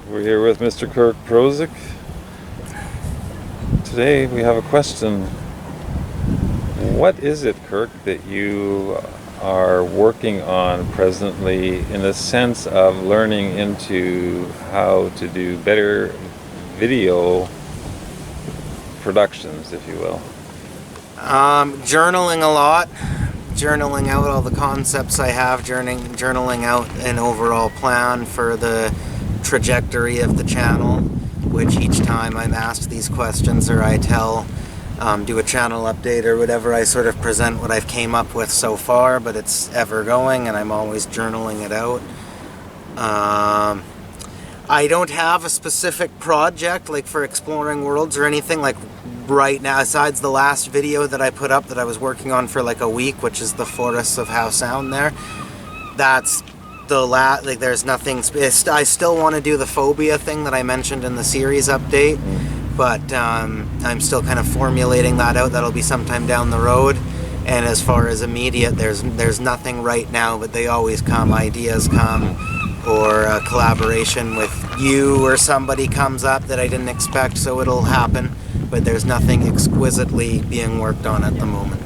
We're here with Mr. Kirk Prosick. Today we have a question. What is it, Kirk, that you are working on presently in the sense of learning into how to do better video productions, if you will? Journaling a lot. Journaling out all the concepts I have, journaling out an overall plan for the trajectory of the channel, which each time I'm asked these questions or I do a channel update or whatever, I sort of present what I've came up with so far, but it's ever going and I'm always journaling it out. I don't have a specific project like for exploring worlds or anything like right now, besides the last video that I put up that I was working on for like a week, which is the forests of How Sound there. That's the like there's nothing, I still want to do the phobia thing that I mentioned in the series update, but I'm still kind of formulating that out. That'll be sometime down the road. And as far as immediate, there's nothing right now, but they always come, ideas come, or a collaboration with you or somebody comes up that I didn't expect, so it'll happen, but there's nothing exquisitely being worked on at the moment.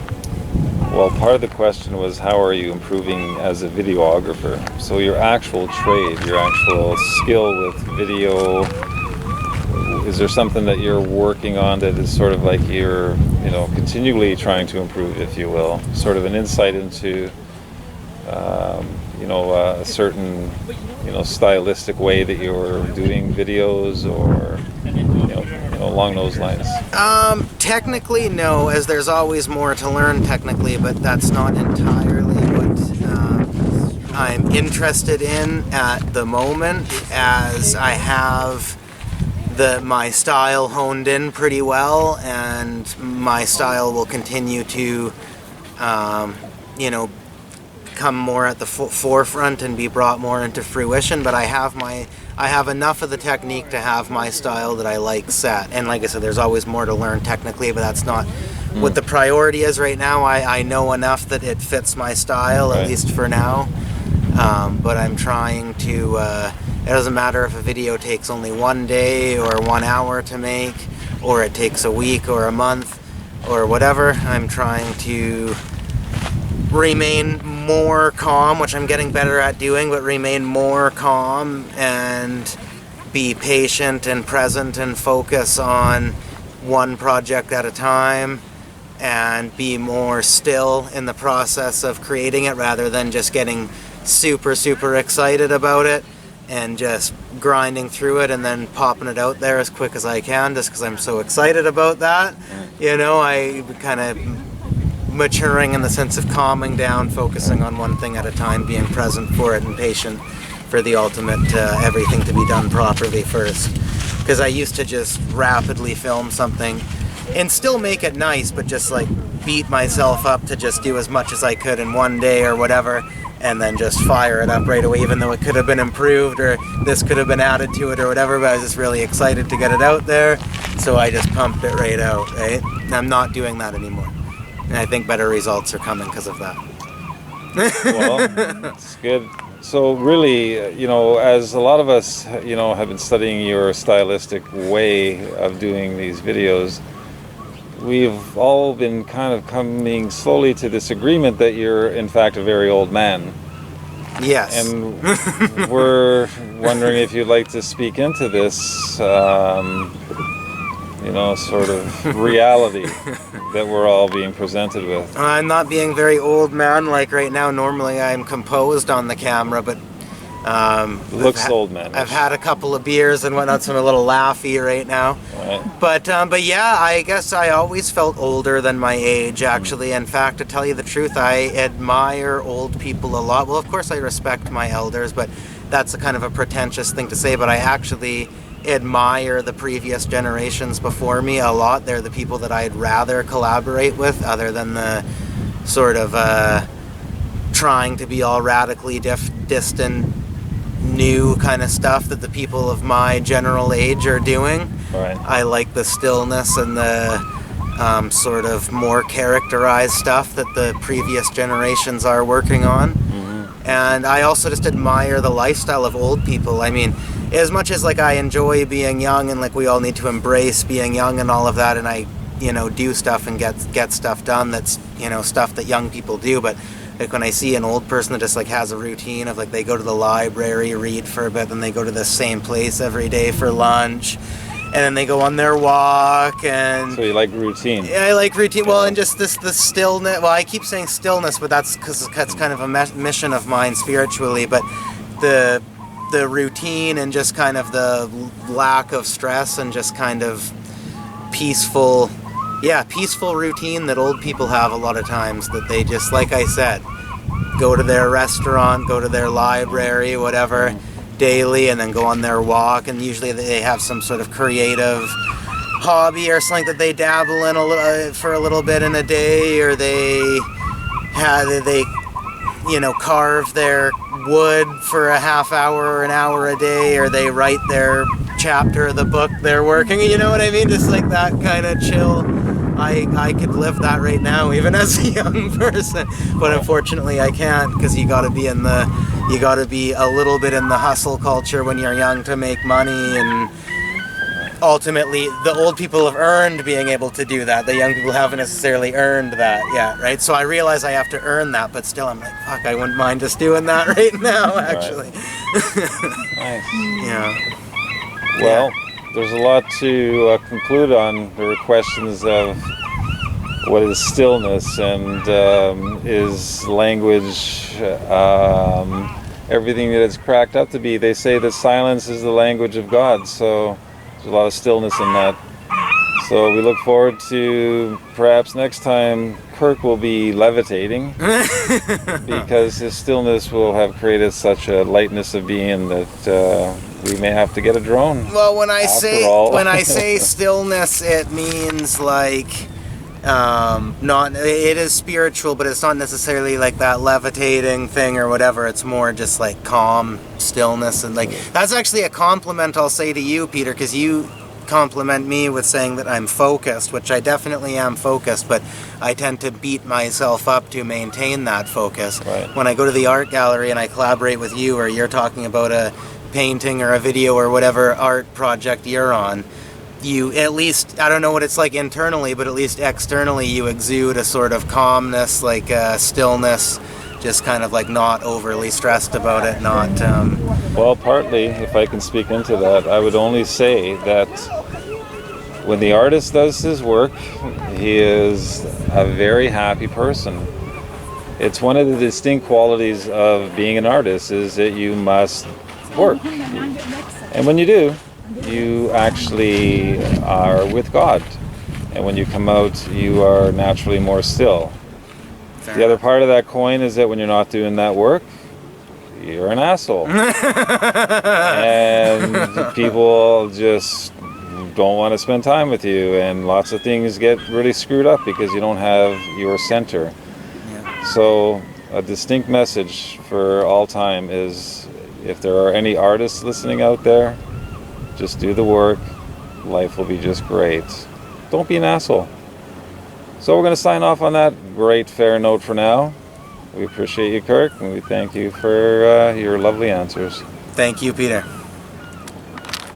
Well, part of the question was, how are you improving as a videographer? So your actual trade, your actual skill with video, is there something that you're working on that is sort of like you're, continually trying to improve, if you will? Sort of an insight into, a certain, stylistic way that you're doing videos, or, along those lines? Technically, no, as there's always more to learn technically, but that's not entirely what I'm interested in at the moment, as I have my style honed in pretty well, and my style will continue to, come more at the forefront and be brought more into fruition. But I have enough of the technique to have my style that I like set. And like I said, there's always more to learn technically, but that's not what the priority is right now. I know enough that it fits my style, at least for now. But I'm trying to, it doesn't matter if a video takes only 1 day or 1 hour to make, or it takes a week or a month or whatever. I'm trying to remain more calm, which I'm getting better at doing, but remain more calm and be patient and present and focus on one project at a time, and be more still in the process of creating it rather than just getting super excited about it and just grinding through it and then popping it out there as quick as I can just because I'm so excited about that. I kind of maturing in the sense of calming down, focusing on one thing at a time, being present for it and patient for the ultimate everything to be done properly first. Because I used to just rapidly film something and still make it nice, but just like beat myself up to just do as much as I could in 1 day or whatever, and then just fire it up right away, even though it could have been improved or this could have been added to it or whatever, but I was just really excited to get it out there, so I just pumped it right out, right? And I'm not doing that anymore. And I think better results are coming because of that. Well, that's good. So really, as a lot of us, have been studying your stylistic way of doing these videos, we've all been kind of coming slowly to this agreement that you're, in fact, a very old man. Yes. And we're wondering if you'd like to speak into this, sort of reality that we're all being presented with. I'm not being very old man like right now. Normally I'm composed on the camera, but looks old man. I've had a couple of beers and whatnot, so I'm a little laughy right now. Right. But yeah, I guess I always felt older than my age, actually. In fact, to tell you the truth, I admire old people a lot. Well, of course I respect my elders, but that's a kind of a pretentious thing to say, but I actually admire the previous generations before me a lot. They're the people that I'd rather collaborate with, other than the sort of trying to be all radically distant, new kind of stuff that the people of my general age are doing. Right. I like the stillness and the sort of more characterized stuff that the previous generations are working on. And I also just admire the lifestyle of old people. I mean, as much as like I enjoy being young, and like we all need to embrace being young and all of that, and I, do stuff and get stuff done that's, stuff that young people do, but like when I see an old person that just like has a routine of like they go to the library, read for a bit, then they go to the same place every day for lunch, and then they go on their walk. And so you like routine? Yeah, I like routine. Well, and just the stillness. Well, I keep saying stillness, but that's because that's kind of a mission of mine spiritually. But the routine and just kind of the lack of stress and just kind of peaceful routine that old people have a lot of times, that they just, like I said, go to their restaurant, go to their library, whatever, daily, and then go on their walk. And usually they have some sort of creative hobby or something that they dabble in for a little bit in a day, or they carve their wood for a half hour or an hour a day, or they write their chapter of the book they're working. You know what I mean? Just like that kind of chill. I could live that right now, even as a young person, but unfortunately I can't, because you got to be a little bit in the hustle culture when you're young to make money, and ultimately the old people have earned being able to do that. The young people haven't necessarily earned that yet, right? So I realize I have to earn that, but still I'm like, fuck, I wouldn't mind just doing that right now, actually. Nice. Yeah. Well, there's a lot to conclude on. There were questions of what is stillness, and is language everything that it's cracked up to be. They say that silence is the language of God, so there's a lot of stillness in that. So we look forward to perhaps next time Kirk will be levitating, because his stillness will have created such a lightness of being that we may have to get a drone. Well, when I say stillness, it means like it is spiritual, but it's not necessarily like that levitating thing or whatever. It's more just like calm stillness, and like that's actually a compliment I'll say to you, Peter, because you compliment me with saying that I'm focused, which I definitely am focused, but I tend to beat myself up to maintain that focus. Right. When I go to the art gallery and I collaborate with you, or you're talking about a painting or a video or whatever art project you're on, you, at least, I don't know what it's like internally, but at least externally you exude a sort of calmness, like stillness, just kind of like not overly stressed about it, not... Well, partly, if I can speak into that, I would only say that when the artist does his work, he is a very happy person. It's one of the distinct qualities of being an artist, is that you must work. And when you do, you actually are with God. And when you come out, you are naturally more still. The other part of that coin is that when you're not doing that work, you're an asshole. And people just don't want to spend time with you, and lots of things get really screwed up because you don't have your center. Yeah. So a distinct message for all time is, if there are any artists listening out there, just do the work. Life will be just great. Don't be an asshole. So we're going to sign off on that great fair note for now. We appreciate you, Kirk, and we thank you for your lovely answers. Thank you, Peter.